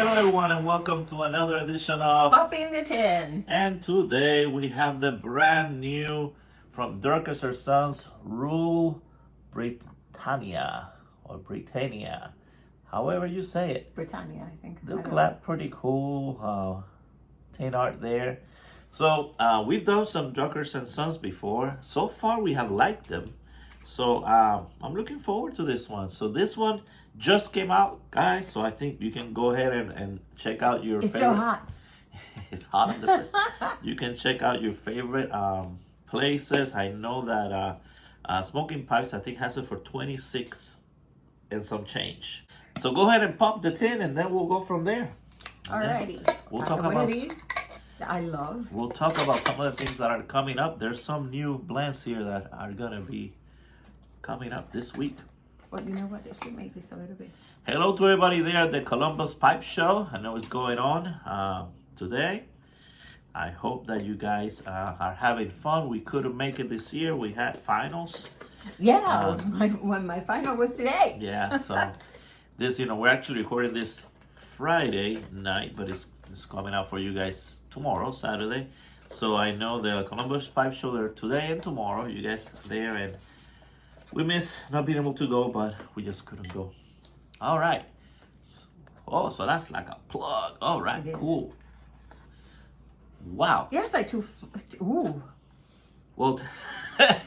everyone, and welcome to another edition of Popping the Tin. And today we have the brand new from Drucquer Sons Rule Britannia or Britannia, however you say it. Britannia, I think. Look at that, pretty cool tin art there. So we've done some Drucquer Sons before. So far we have liked them. So I'm looking forward to this one. So this one just came out, guys. So I think you can go ahead and check out your It's favorite. still hot. It's hot in the place. You can check out your favorite places. I know that Smoking Pipes, I think, has it for 26 and some change. So go ahead and pop the tin, and then we'll go from there. Alrighty. We'll talk one about of these that I love. We'll talk about some of the things that are coming up. There's some new blends here that are gonna be coming up this week. Well, you know what? They should make this a little bit. Hello to everybody there at the Columbus Pipe Show. I know it's going on today. I hope that you guys are having fun. We couldn't make it this year. We had finals. Yeah, when my final was today. Yeah, so this, we're actually recording this Friday night, but it's coming out for you guys tomorrow, Saturday. So I know the Columbus Pipe Show there today and tomorrow. You guys there, and we miss not being able to go, but we just couldn't go. All right. Oh, so that's like a plug. All right, cool. Wow. Yes, ooh. Well,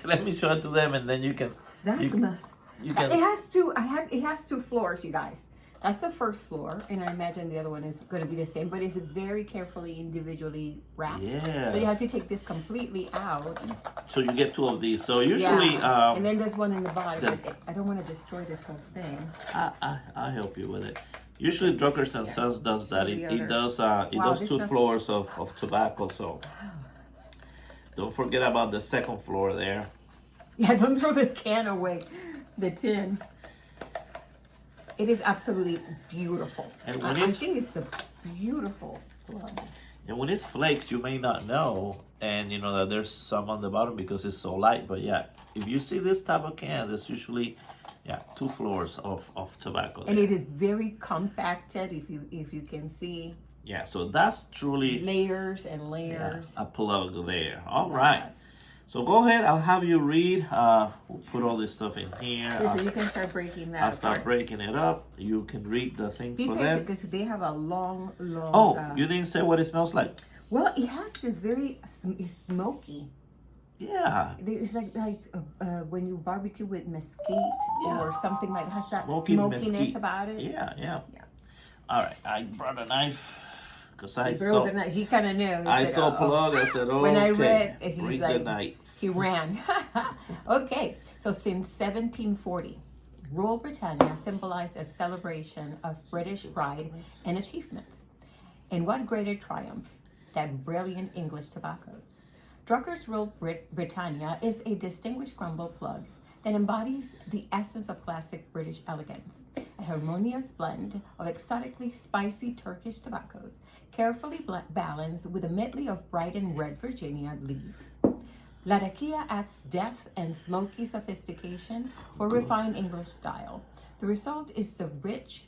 let me show it to them, and then you can. That's must. You can. It has two. It has two floors, you guys. That's the first floor, and I imagine the other one is going to be the same, but it's very carefully individually wrapped. Yeah. So you have to take this completely out. So you get two of these. So usually, and then there's one in the bottom. I don't want to destroy this whole thing. I'll help you with it. Usually, Drucquer Sons does that. It does two floors of tobacco. So don't forget about the second floor there. Yeah, don't throw the can away, the tin. It is absolutely beautiful. And I think it's the beautiful plug. And when it's flakes, you may not know, and that there's some on the bottom because it's so light. But yeah, if you see this type of can, there's usually two floors of tobacco. And it is very compacted. If you can see. Yeah, so that's truly layers and layers. A plug there. All right. So go ahead. I'll have you read. We'll put all this stuff in here. So you can start breaking that. I'll start breaking it up. You can read the thing for them. Because they have a long. Oh, you didn't say what it smells like. Well, it has this very smoky. Yeah. It's like when you barbecue with mesquite or something like that. Has that smokiness mesquite about it. Yeah. All right. I brought a knife. He kind of knew. I saw plug. I said, "Oh." When I read, he's read like, the night. He ran. Okay, so since 1740, Rule Britannia symbolized a celebration of British pride and achievements. And what greater triumph than brilliant English tobaccos? Drucker's Rule Britannia is a distinguished crumble plug that embodies the essence of classic British elegance, a harmonious blend of exotically spicy Turkish tobaccos, carefully balanced with a medley of bright and red Virginia leaf. Latakia adds depth and smoky sophistication for refined English style. The result is a rich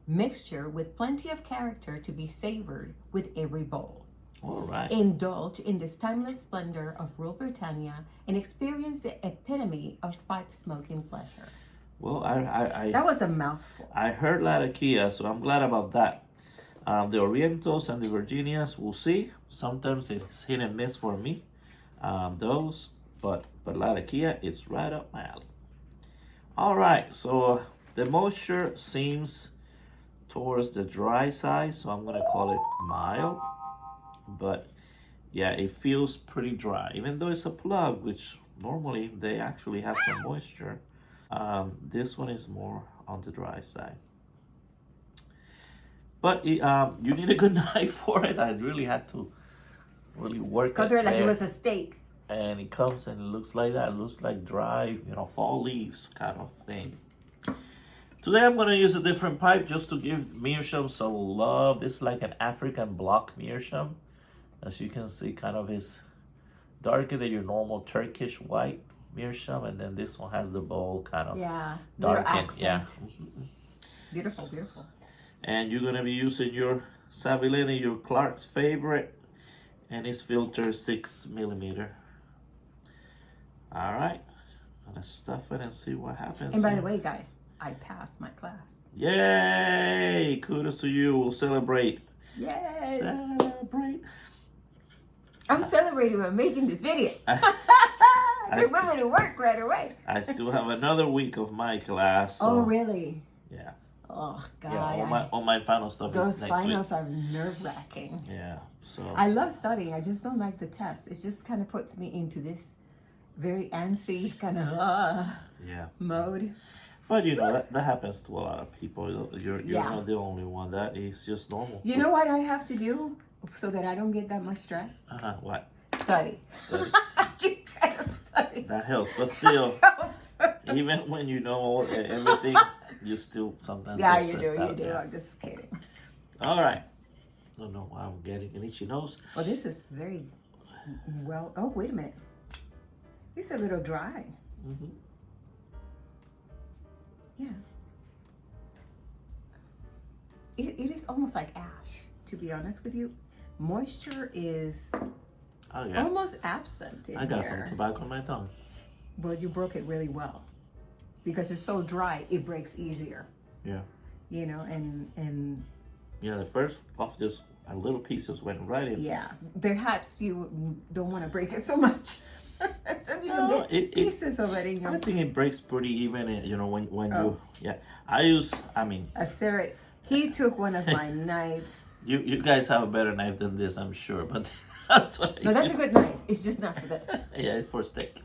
mixture with plenty of character to be savored with every bowl. All right. Indulge in this timeless splendor of Rule Britannia and experience the epitome of pipe smoking pleasure. Well, I that was a mouthful. I heard Latakia, so I'm glad about that. The Orientals and the Virginias, we'll see. Sometimes it's hit and miss for me. Those, but Latakia is right up my alley. All right, so the moisture seems towards the dry side, so I'm gonna call it mild. But yeah, it feels pretty dry, even though it's a plug, which normally they actually have some moisture. This one is more on the dry side. But you need a good knife for it. I really had to work it Like there. it was a steak. And it comes and it looks like that. It looks like dry, fall leaves kind of thing. Today I'm going to use a different pipe just to give meerschaum some love. This is like an African block meerschaum. As you can see, kind of is darker than your normal Turkish white meerschaum, and then this one has the bowl kind of Yeah, darkened. accent. Yeah. Beautiful, beautiful. And you're gonna be using your Savillini, your Clark's favorite, and it's filter 6 millimeter. All right, gonna stuff it and see what happens. And by the way, guys, I passed my class. Yay! Kudos to you. We'll celebrate. Yes. Celebrate. I'm celebrating by making this video. They're willing to work right away. I still have another week of my class. So, Oh, really? Yeah. Oh, God. Yeah, all my final stuff those is next finals week. are nerve-wracking. Yeah, so. I love studying. I just don't like the test. It just kind of puts me into this very antsy kind of Yeah. mode. But you know, that happens to a lot of people. You're Yeah. not the only one. That is just normal. You know what I have to do so that I don't get that much stress? What? Study. Study. You gotta study. That helps. But still, Helps. even when you know everything, you still sometimes Yeah, get you do. stressed You out. do. Yeah. I'm just kidding. All right. Don't know why I'm getting an itchy nose. Well, this is very well. Oh, wait a minute. It's a little dry. Mm-hmm. Yeah. It is almost like ash, to be honest with you. Moisture is Oh yeah. almost absent in I got here. some tobacco on my tongue. But you broke it really well. Because it's so dry, it breaks easier. Yeah. You know, and Yeah, the first puff, just a little piece just went right in. yeah. Perhaps you don't want to break it so much. So you No, don't get it- pieces of it in I your think it breaks pretty even, you know, when Oh. you, yeah. I mean, acera. He took one of my knives. you guys have a better knife than this, I'm sure, but that's what No, that's a good knife. It's just not for this. Yeah, it's for steak.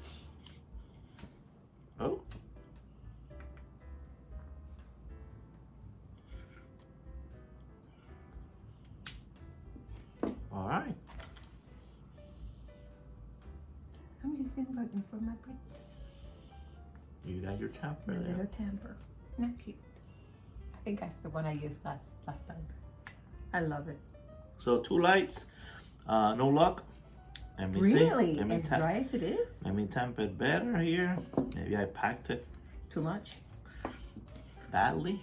Oh. All right. I'm just looking for my bridges. You got your tamper My there. little tamper. Not cute. I think that's the one I used last time. I love it. So 2 lights, no luck. Let me see. Really? Let me As dry as it is? Let me tamp it better here. Maybe I packed it Too much? badly.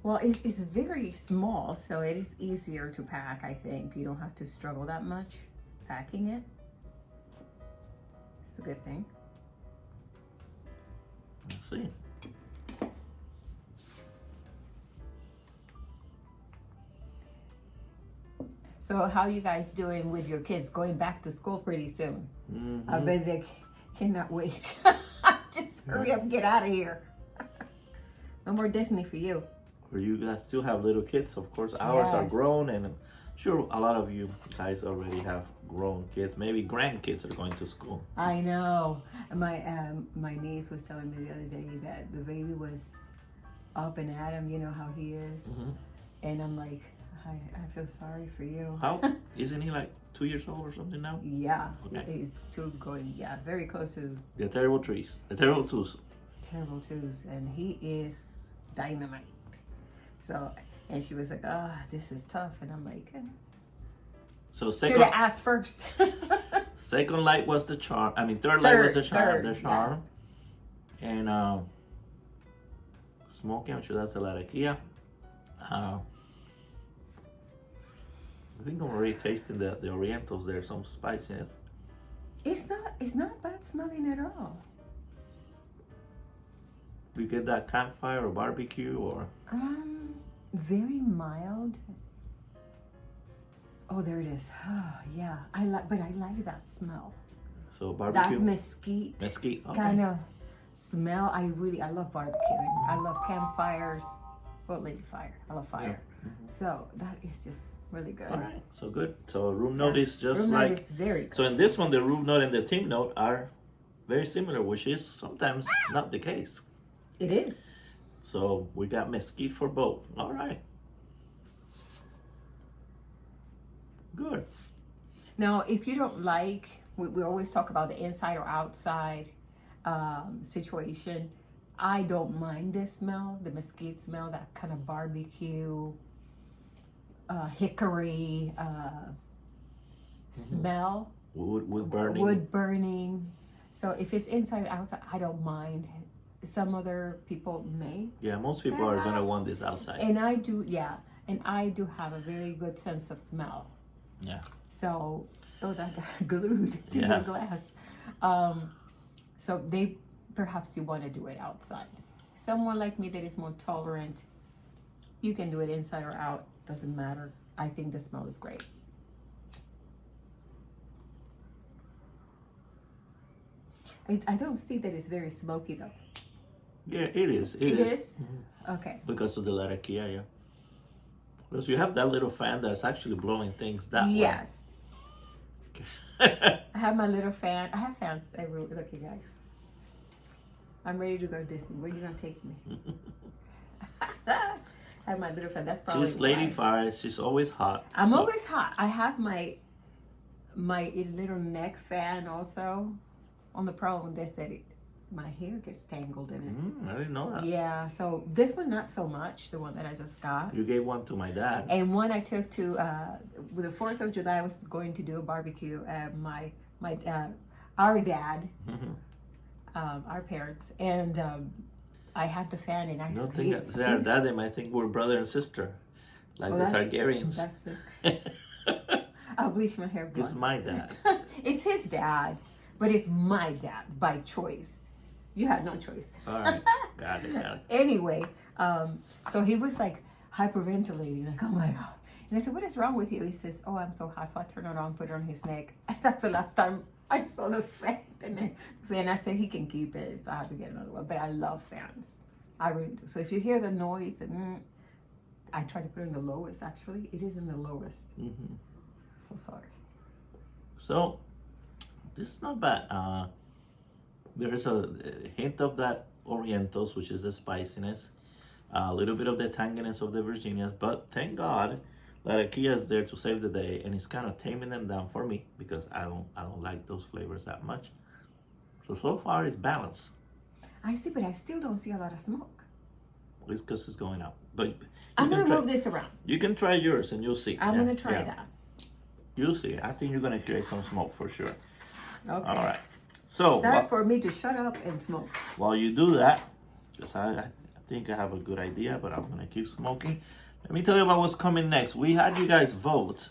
Well, it's very small, so it is easier to pack, I think. You don't have to struggle that much packing it. It's a good thing. Let's see. So how you guys doing with your kids going back to school pretty soon? Mhm. I bet they cannot wait. Just hurry up and get out of here. No more Disney for you. Or you guys still have little kids, of course. Ours are Yes. grown, and I'm sure a lot of you guys already have grown kids. Maybe grandkids are going to school. I know. My niece was telling me the other day that the baby was up and at him. You know how he is. Mhm. And I'm like, I feel sorry for you. How isn't he like 2 years old or something now? Yeah, Okay. he's very close to The terrible trees, the terrible twos. terrible twos, and he is dynamite. So, and she was like, this is tough, and I'm like, So should second, have asked first. second light was the charm. I mean, third light was the charm. Third, The charm. And smoking. I'm sure that's a Latakia. I think I'm already tasting the Orientals. There's some spiciness. It's not bad smelling at all. We get that campfire or barbecue or Very mild. Oh, there it is. Oh, yeah. I like that smell. so That barbecue. mesquite Mesquite. Okay. kind of smell. I love barbecuing. I love campfires. Well, lady fire. I love fire. So that is just really good. All right. So good. So room note is just Room like. note is very good. So in this one, the room note and the team note are very similar, which is sometimes not the case. It is. So we got mesquite for both. All right. Good. Now, if you don't like, we always talk about the inside or outside situation. I don't mind this smell, the mesquite smell, that kind of barbecue, hickory smell. Wood burning. Wood burning. So if it's inside or outside, I don't mind. some other people may. Yeah, most people are gonna Perhaps. want this outside. And I do, yeah. And I do have a very good sense of smell. Yeah. So, oh, that got glued to Yeah. the glass. So perhaps you want to do it outside. Someone like me that is more tolerant, you can do it inside or out. Doesn't matter. I think the smell is great. I don't see that it's very smoky though. Yeah, it is. It is? Mhm. Okay. Because of the Latakia, yeah. Because you have that little fan that's actually blowing things that Yes. way. I have my little fan. I have fans everywhere. Look, you guys. I'm ready to go to Disney. Where are you going to take me? I have my little fan. That's probably She's Lady why. Fire. She's always hot. I'm so- always hot. I have my little neck fan also. On the problem, they said my hair gets tangled in it. I didn't know that. Yeah, so this one not so much, the one that I just got. You gave one to my dad. And one I took to with the 4th of July. I was going to do a barbecue. Our dad, our parents, and I had the fan, and I No, said, think their dad, they might think we're brother and sister, like the Targaryens. That's it. I'll bleach my hair blonde. It's my dad. It's his dad, but it's my dad by choice. You had no choice. All right, got it. Anyway, so he was like hyperventilating, like, oh my God. And I said, what is wrong with you? He says, oh, I'm so hot. So I turned it on, put it on his neck. That's the last time I saw the fan. And then I said, he can keep it. So I have to get another one. But I love fans. I really do. So if you hear the noise, I try to put it in the lowest, actually. It is in the lowest. Mm-hmm. So sorry. So, this is not bad. There is a hint of that Orientals, which is the spiciness, a little bit of the tanginess of the Virginias, but thank God Latakia is there to save the day, and it's kind of taming them down for me because I don't like those flavors that much. So far it's balanced. I see, but I still don't see a lot of smoke. It's because it's going out. But I'm going to move this around. You can try yours and you'll see. I'm going to try that. You'll see. I think you're going to create some smoke for sure. Okay. All right. So it's time for me to shut up and smoke. While you do that, because I think I have a good idea, but I'm going to keep smoking. Let me tell you about what's coming next. We had you guys vote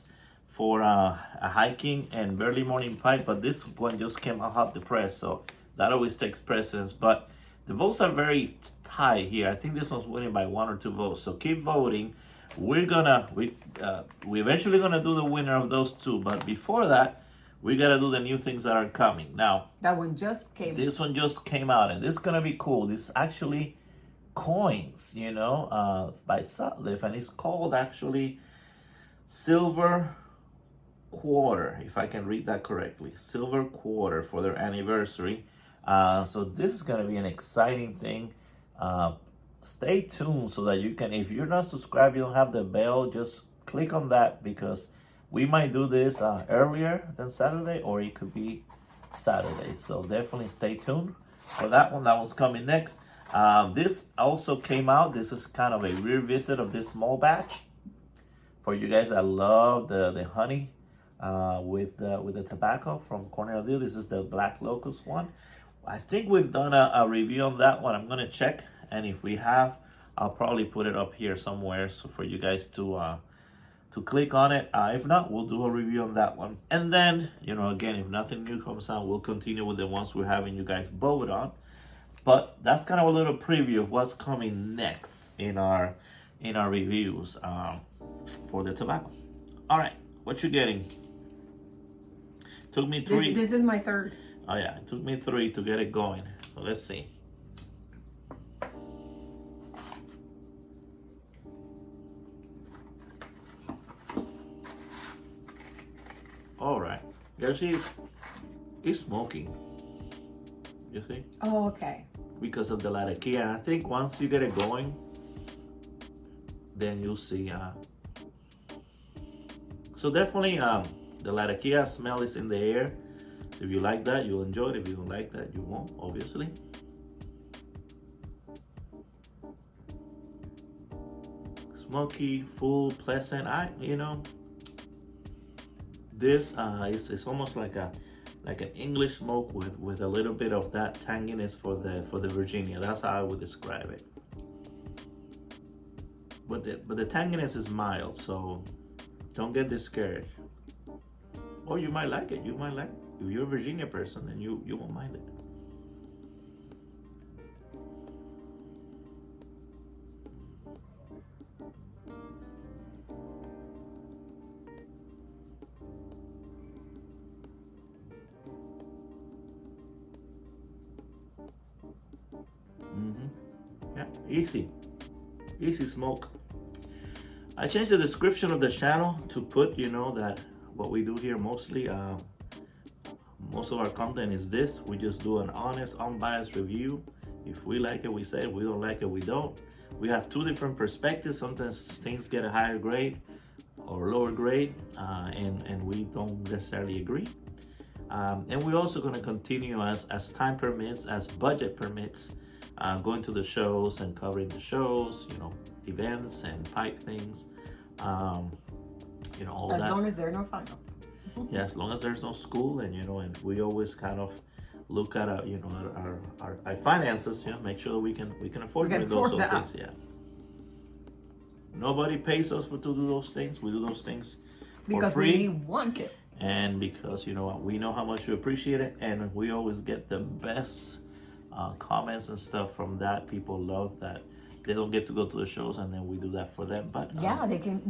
for a hiking and early morning pipe, but this one just came out hot the press, so that always takes precedence. But the votes are very tight here. I think this one's winning by 1 or 2 votes, so keep voting. We eventually gonna do the winner of those 2, but before that, we gotta do the new things that are coming. Now, that one just came. This one just came out, and this is gonna be cool. This is actually coins, by Sutliff, and it's called actually Silver Quarter, if I can read that correctly. Silver Quarter for their anniversary. So this is gonna be an exciting thing. Stay tuned so that you can, if you're not subscribed, you don't have the bell, just click on that because we might do this earlier than Saturday, or it could be Saturday. So definitely stay tuned for that one. That was coming next. This also came out. This is kind of a revisit of this small batch for you guys that love the honey with the tobacco from Cornell Deal. This is the Black Locust one. I think we've done a review on that one. I'm gonna check, and if we have, I'll probably put it up here somewhere so for you guys to click on it. If not, we'll do a review on that one. And then, again, if nothing new comes out, we'll continue with the ones we're having you guys vote on. But that's kind of a little preview of what's coming next in our reviews for the tobacco. All right, what you getting? Took me 3. This is my 3rd. Oh yeah, it took me 3 to get it going. So let's see. All right. You see, it's smoking. You see? Oh, okay. Because of the Latakia. And I think once you get it going, then you'll see. So definitely, the Latakia smell is in the air. If you like that, you'll enjoy it. If you don't like that, you won't, obviously. Smoky, full, pleasant. This is almost like a like an English smoke with a little bit of that tanginess for the Virginia. That's how I would describe it. But the tanginess is mild, so don't get discouraged. Or you might like it. You might like it. If you're a Virginia person, then you won't mind it. Yeah, easy smoke. I changed the description of the channel to put, that what we do here mostly, most of our content is this. We just do an honest, unbiased review. If we like it, we say it. We don't like it, we don't. We have two different perspectives. Sometimes things get a higher grade or lower grade, and we don't necessarily agree. And we're also going to continue as time permits, as budget permits, going to the shows and covering the shows, events and pipe things, all as that. long as there are no finals. Yeah, as long as there's no school, and and we always kind of look at our finances, make sure that we can afford to do those things. Yeah. Nobody pays us to do those things. We do those things for Because free. we want it. And because we know how much you appreciate it, and we always get the best comments and stuff from that. People love that they don't get to go to the shows, and then we do that for them. But Yeah, they can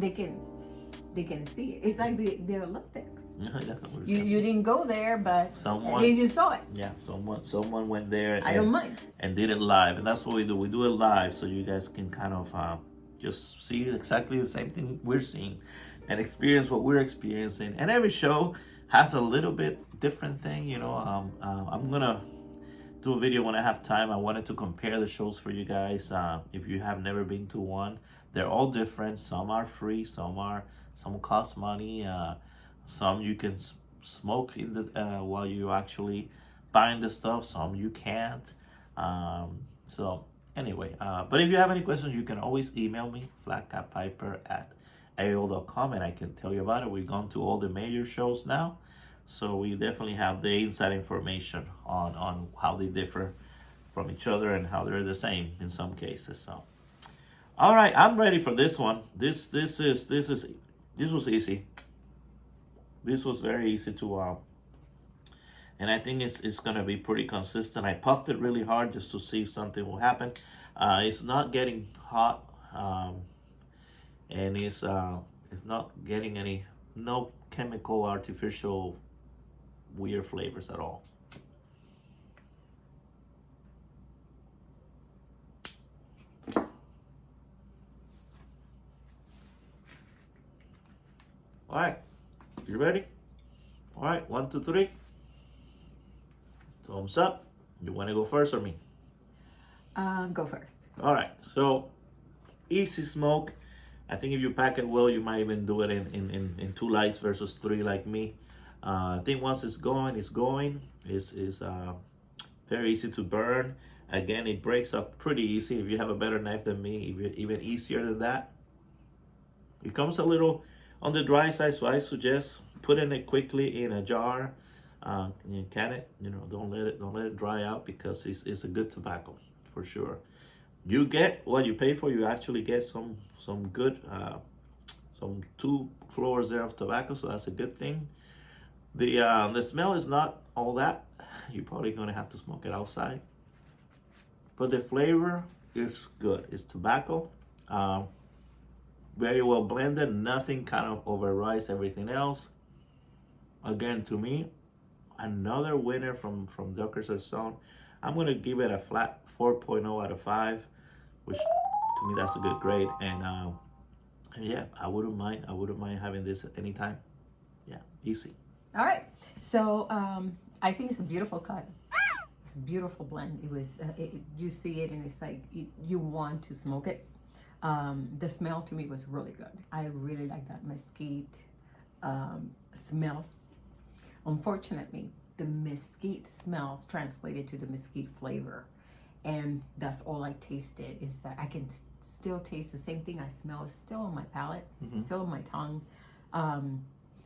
see it. It's like the Olympics. Definitely. You didn't go there, but Someone- at least you saw it. Yeah, someone went there. I don't mind. And did it live, and that's what we do. We do it live, so you guys can kind of just see exactly the same thing we're seeing, and experience what we're experiencing. And every show has a little bit different thing. I'm gonna do a video when I have time. I wanted to compare the shows for you guys. If you have never been to one, they're all different. Some are free, some cost money. Some you can smoke in the while you're actually buying the stuff. Some you can't. So anyway, but if you have any questions, you can always email me, flatcatpiper@aol.com, and I can tell you about it. We've gone to all the major shows now, so we definitely have the inside information on how they differ from each other and how they're the same in some cases. So, all right, I'm ready for this one. This was easy. This was very easy to and I think it's gonna be pretty consistent. I puffed it really hard just to see if something will happen. It's not getting hot, and it's not getting no chemical, artificial, weird flavors at all. All right, you ready? All right, 1, 2, 3. Thumbs up. You want to go first or me? Go first. All right, so easy smoke. I think if you pack it well, you might even do it in 2 lights versus 3 like me. I think once it's going, it's very easy to burn. Again, it breaks up pretty easy. If you have a better knife than me, even easier than that. It comes a little on the dry side, so I suggest putting it quickly in a jar. You can it, don't let it dry out, because it's a good tobacco for sure. You get what you pay for. You actually get some good, some 2 floors there of tobacco, so that's a good thing. The smell is not all that. You're probably gonna have to smoke it outside, but the flavor is good. It's tobacco, very well blended. Nothing kind of overrides everything else. Again, to me, another winner from Drucquer Sons. I'm gonna give it a flat 4.0 out of 5, which to me that's a good grade. And yeah, I wouldn't mind having this at any time. Yeah, easy. All right. So I think it's a beautiful cut. It's a beautiful blend. It was you see it and it's like you want to smoke it. The smell to me was really good. I really like that mesquite smell. Unfortunately, the mesquite smell translated to the mesquite flavor, and that's all I tasted. Is that I can still taste the same thing I smell. It's still on my palate, still on my tongue.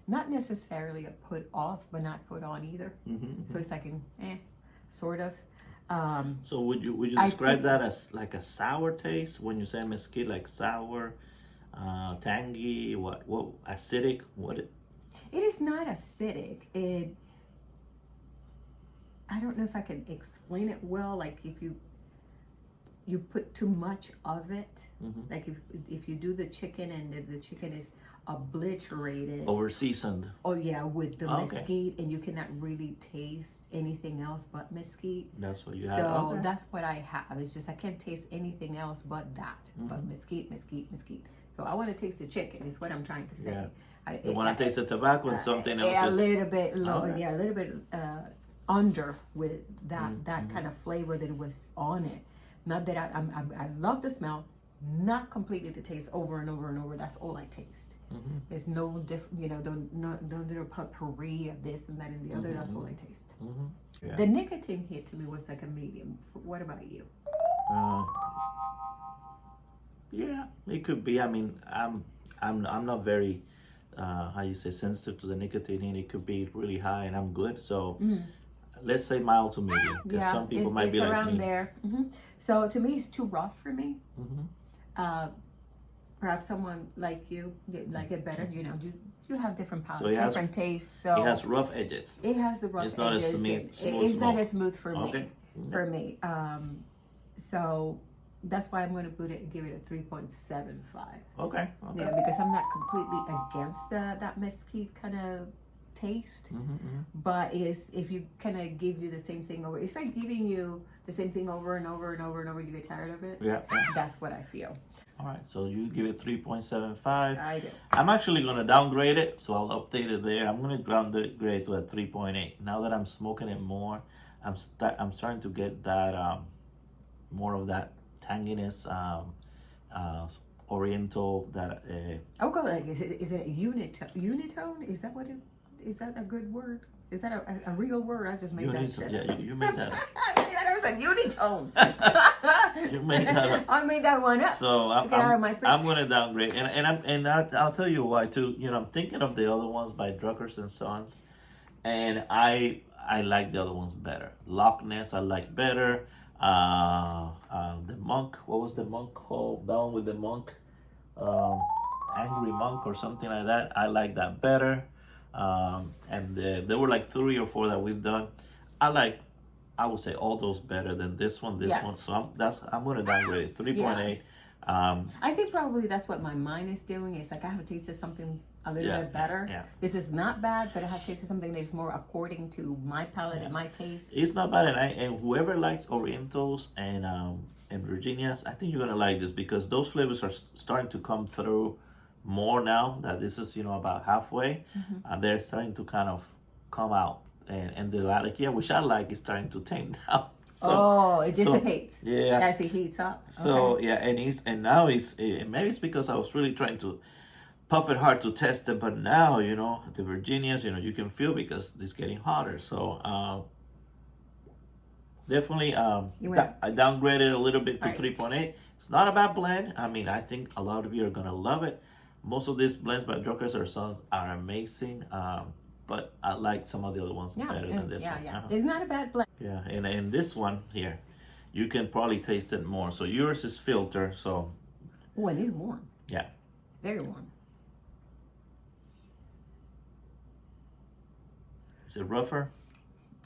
not necessarily a put off, but not put on either. So it's like an sort of. So would you describe that as like a sour taste when you say mesquite, like sour, tangy, what acidic? It is not acidic. I don't know if I can explain it well. Like if you put too much of it, like if you do the chicken and the chicken is obliterated, over seasoned. Oh yeah, with the mesquite, and you cannot really taste anything else but mesquite. That's what you have. So that's what I have. It's just I can't taste anything else but that, but mesquite. So I want to taste the chicken. Is what I'm trying to say. Yeah. You want to taste the tobacco and something else. Yeah, a little bit low. Yeah, a little bit under with that kind of flavor that was on it. Not that I love the smell. Not completely the taste over and over and over. That's all I taste. There's no different, no little potpourri of this and that and the other. That's all I taste. Yeah. The nicotine hit to me was like a medium. What about you? Yeah, it could be. I mean, I'm not very how you say sensitive to the nicotine. It could be really high, and I'm good. So let's say mild to medium, because some people might be like around me. there. So to me, it's too rough for me. Perhaps someone like you like it better. You have different palates, different tastes. So it has rough edges. It has the rough it's not edges. As smooth. It's not as smooth for me. Okay. For me. So that's why I'm going to give it a 3.75. Okay. Because I'm not completely against that mesquite kind of taste, but if you kind of give you the same thing over, it's like giving you the same thing over and over and over and over. You get tired of it. Yeah. That's what I feel. All right, so you give it 3.75. I do. I'm actually going to downgrade it, so I'll update it there. I'm going to downgrade to a 3.8. Now that I'm smoking it more, I'm starting to get that more of that tanginess, Oriental. That like is it a unitone? Is that what it? Is that a good word? Is that a real word? I just made that shit. Yeah, you made that up. That was a unitone. You made that up. I made that one up. So I'm going to downgrade, and I'll tell you why too. I'm thinking of the other ones by Drucquer Sons, and I like the other ones better. Loch Ness I like better. The monk. What was the monk called? That one with the monk, Angry Monk or something like that. I like that better. And there were like 3 or 4 that we've done. I would say all those better than this one. So I'm going to downgrade it 3.8. I think probably that's what my mind is doing. It's like I have tasted something a little bit better. Yeah. This is not bad, but I have tasted something that is more according to my palate and my taste. It's not bad, and whoever likes Orientals and Virginias, I think you're gonna like this, because those flavors are starting to come through more now that this is about halfway. They're starting to kind of come out, and the Latakia, which I like, is starting to tame down. So, it dissipates. As it heats up. So and now maybe it's because I was really trying to puff it hard to test it, but now the Virginias, you can feel, because it's getting hotter. So definitely I downgraded a little bit to 3.8. It's not a bad blend. I mean, I think a lot of you are gonna love it. Most of these blends by Drucquer Sons are amazing, but I like some of the other ones better than this one. It's not a bad blend. Yeah, and this one here, you can probably taste it more. So yours is filter, so. Oh, and it's warm. Yeah. Very warm. Is it rougher?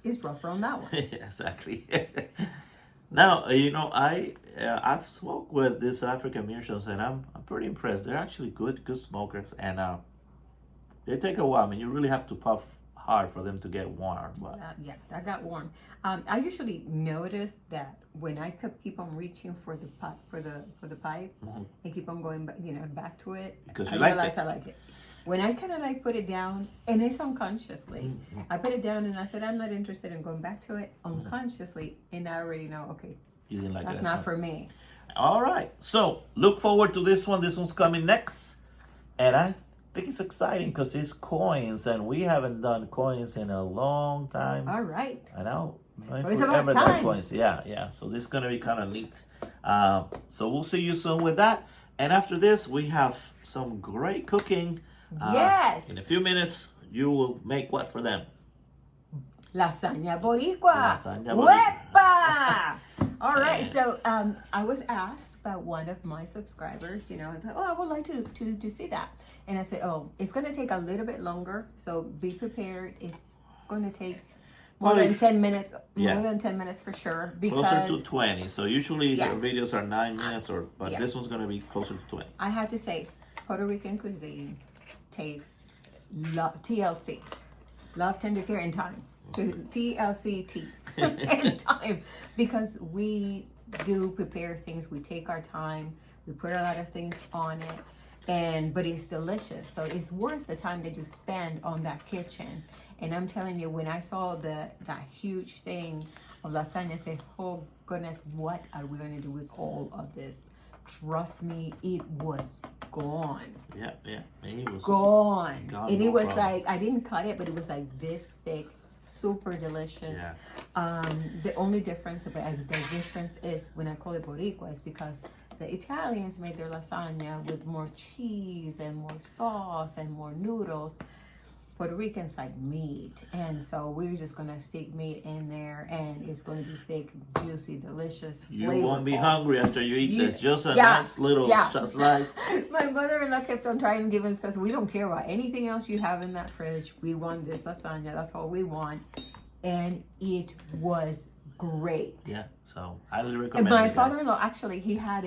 It's rougher on that one. Yeah, exactly. Now, I've smoked with these African Meerschaums, and I'm pretty impressed. They're actually good smokers, and they take a while. I mean, you really have to puff hard for them to get warm. But that got warm. I usually notice that when I keep on reaching for the pipe and keep on going back to it, because I realize I like it. When I kind of put it down, and it's unconsciously, I put it down and I said, I'm not interested in going back to it unconsciously, and I already know, okay, you didn't like that's not for me. All right, so look forward to this one. This one's coming next, and I think it's exciting because it's coins, and we haven't done coins in a long time. All right. I know. It's about time. Coins. Yeah. So this is going to be kind of neat. So we'll see you soon with that. And after this, we have some great cooking Yes. In a few minutes, you will make what for them? Lasagna Boricua. Lasagna Boricua. Wepa! All right, so I was asked by one of my subscribers, I would like to see that. And I said, it's going to take a little bit longer, so be prepared. It's going to take more than 10 minutes, more than 10 minutes for sure. Because closer to 20. So usually Yes. your videos are 9 minutes, but Yeah. this one's going to be closer to 20. I have to say, Puerto Rican cuisine takes TLC, love, tender care, and time. TLCT and time, because we do prepare things. We take our time. We put a lot of things on it, but it's delicious. So it's worth the time that you spend on that kitchen. And I'm telling you, when I saw that huge thing of lasagna, I said, "Oh goodness, what are we going to do with all of this?" Trust me, it was gone. Yeah. It was gone. And it was problem. I didn't cut it, but it was like this thick, super delicious. Yeah. The only difference, is when I call it Boricua, is because the Italians made their lasagna with more cheese and more sauce and more noodles. Puerto Ricans like meat, and so we're just gonna stick meat in there, and it's gonna be thick, juicy, delicious, You flavorful. won't be hungry after you eat this. Just a Yeah. nice little slice. My mother-in-law kept on trying to give us, says, "We don't care about anything else you have in that fridge. We want this lasagna. That's all we want." And it was great. Yeah, so highly And recommend my it, guys. father-in-law, actually, he had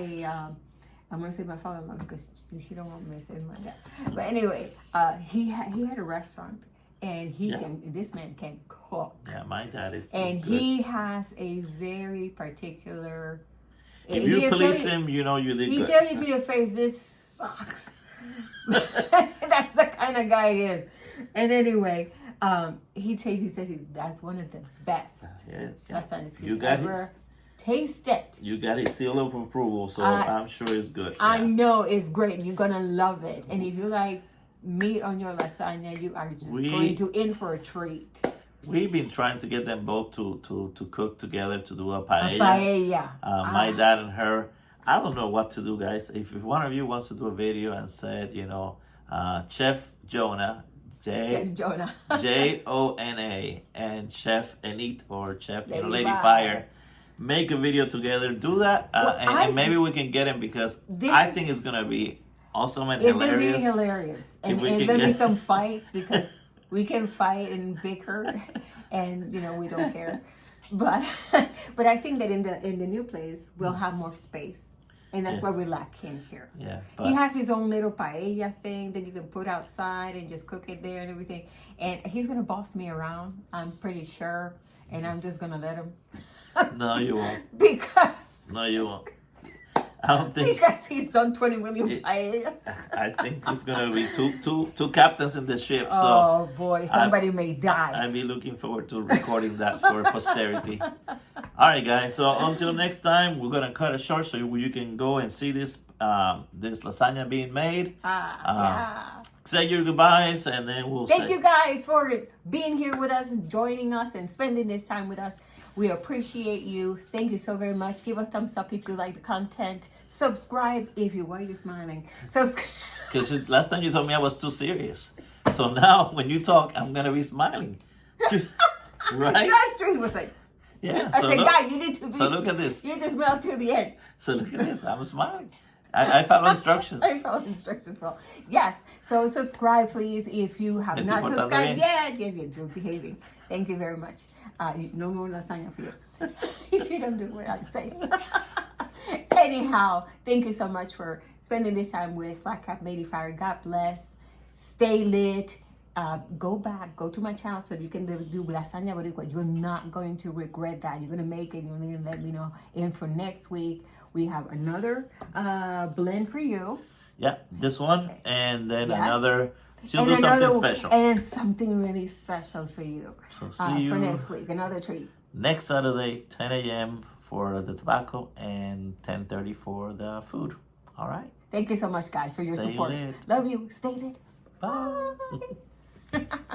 I'm gonna say my father-in-law because he don't want me to say my dad. But anyway, he had a restaurant, and this man can cook. Yeah, my dad is And good. he has a very particular. If you please him, you know you did He good. tell you to your face, this sucks. That's the kind of guy he is. And anyway, he said that's one of the best. Yeah. Lasagnas You he got ever his. tasted. You got his seal of approval, so I'm sure it's good. I Yeah. know it's great. You're gonna love it. And if you like meat on your lasagna, you are just going to in for a treat. We've been trying to get them both to cook together to do a paella. Paella. My dad and her. I don't know what to do, guys. If one of you wants to do a video and said, Chef Jonah, Jonah. Jona, and Chef Enit or Chef Lady Fire. Fire, make a video together. Do that, Well, and maybe we can get him because I think it's gonna be awesome and It's hilarious. gonna be hilarious, and we there's can gonna be get- some fights because we can fight and bicker, and we don't care. But I think that in the new place we'll have more space, and that's why we lack him here. Yeah, He has his own little paella thing that you can put outside and just cook it there and everything. And he's gonna boss me around, I'm pretty sure, and I'm just gonna let him. no, you won't. Because No, you won't. I don't think. he's done 20 million paellas. I think it's gonna be two captains in the ship. So Oh boy, somebody may die. I'll be looking forward to recording that for posterity. All right, guys. So until next time, we're gonna cut it short so you can go and see this lasagna being made. Yeah. Say your goodbyes, and then we'll. Thank you guys for being here with us, joining us, and spending this time with us. We appreciate you. Thank you so very much. Give a thumbs up if you like the content. Subscribe if you. Why are you smiling? Because last time you told me I was too serious. So now when you talk, I'm gonna be smiling. Right? That's true. He was like, Yeah. I So said, look, God, you need to be. so look at this. You just went to the end. So look at this. I'm smiling. I follow instructions. I follow instructions well. Yes. So subscribe, please, if you have Estoy not portando subscribed bien. yet. Yes, you're behaving. Thank you very much. No more lasagna for you if you don't do what I say. Anyhow, thank you so much for spending this time with Flat Cap Lady Fire. God bless. Stay lit. Go to my channel so you can do lasagna boricua. You're not going to regret that. You're going to make it. You're going to let me know. And for next week, we have another blend for you. Yeah, this one, and then Yes. another. She'll And do something another- special. And something really special for you. So see you for next week. Another treat. next Saturday, 10 a.m. for the tobacco and 10:30 for the food. All right. Thank you so much, guys, for your Stay support. lit. Love you. Stay lit. Bye.